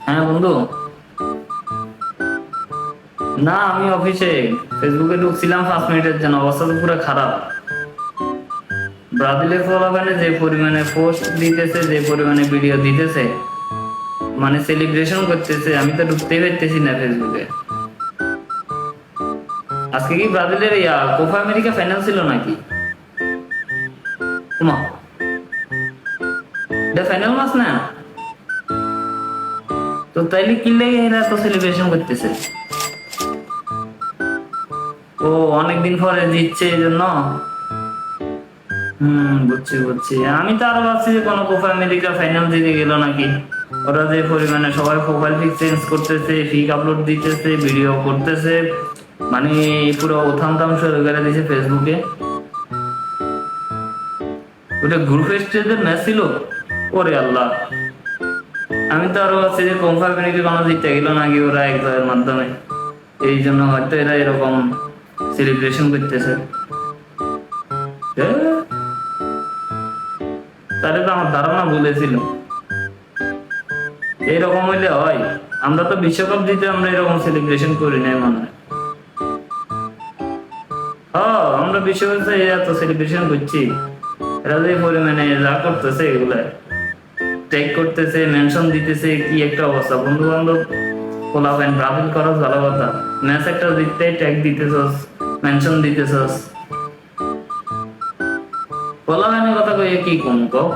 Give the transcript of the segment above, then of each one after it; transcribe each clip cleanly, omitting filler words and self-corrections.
হ্যাঁ বন্ধু। না, আমি অফিসে ফেসবুকে ঢুকছিলাম 5 মিনিটের জন্য, অবস্থা তো পুরো খারাপ। ব্রাজিলের পোলাপানে যে পরিমাণে পোস্ট দিতেছে, যে পরিমাণে ভিডিও দিতেছে, মানে সেলিব্রেশন করতেছে, আমি তো ঢুকতেই পারতেছি না ফেসবুকে। আজকে কি ব্রাজিলের কোপা আমেরিকা ফাইনাল ছিল নাকি? তোমা এটা ফাইনাল ম্যাচ না? তো তাইলে কি লেগে এরা তো সেলিব্রেশন করতেছে? ও, অনেকদিন পরে জিতছে এই জন্য। বুঝছি বুঝছি। আমি তো আরো ভাবছি যে কোনো কোপা আমেরিকা ফাইনাল জিতে গেল নাকি। ওরা যে পরিমাণে সবাই প্রোফাইল পিক চেঞ্জ করতেছে, পিক আপলোড দিতেছে, ভিডিও করতেছে, মানে পুরো উথাম থাম শুরু করে দিয়েছে ফেসবুকে। ওটা গ্রুপ স্টেজের ম্যাচ ছিল। ওরে আল্লাহ, আমি তো আরো ভাবছি যে কোপা আমেরিকা কোনো জিতে গেল নাকি ওরা এক জয়ের মাধ্যমে। এই জন্য হয়তো এরা এরকম সেলিব্রেশন করতেছে। তাহলে তো আমার ধারণা ভুলেছিল। এরকম হইলে হয়? আমরা তো বিশ্বকাপ জিতে আমরা এরকম সেলিব্রেশন করি নাই মনে হয়। হ্যাঁ, আমরা বিশ্বকাপে এত সেলিব্রেশন করছি। এরা যে পরিমাণে যা করতেছে, এগুলা ট্যাগ করতেছে, মেনশন দিতেছে, কি একটা অবস্থা। বন্ধু বান্ধব পোলাবেন ব্রাজিল করা ভালো কথা, ম্যাচ একটা জিততে ট্যাগ দিতেছস, মেনশন দিতেছস। পোলাবেনের কথা কইয়ে কি কম কও।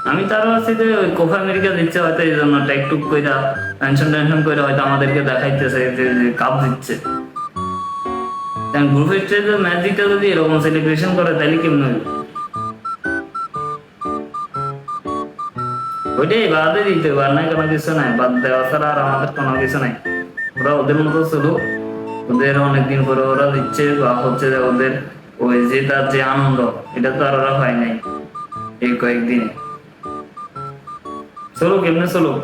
আমি তারও আছি যে ওই কোপা আমেরিকা দিচ্ছে হয়তো এই জন্য ট্যাগ টুক কইরা মেনশন টেনশন করে হয়তো আমাদেরকে দেখাইতেছে যে কাপ দিচ্ছে। গ্রুপ স্টেজের ম্যাচ জিতে যদি এরকম সেলিব্রেশন করে তাহলে কেমন হইব? ওইটাই বাদে দিতে পার না, কোনো কিছু নাই, বাদ দেওয়া ছাড়া আর আমাদের কোনো কিছু নাই। ওরা ওদের মতো চলুক, ওদের অনেকদিন পরে ওরা দিচ্ছে বা হচ্ছে যে ওদের ওই যে তার যে আনন্দ, এটা তো আর ওরা পায় নাই এই কয়েকদিনে। চলুক, এমনি চলুক।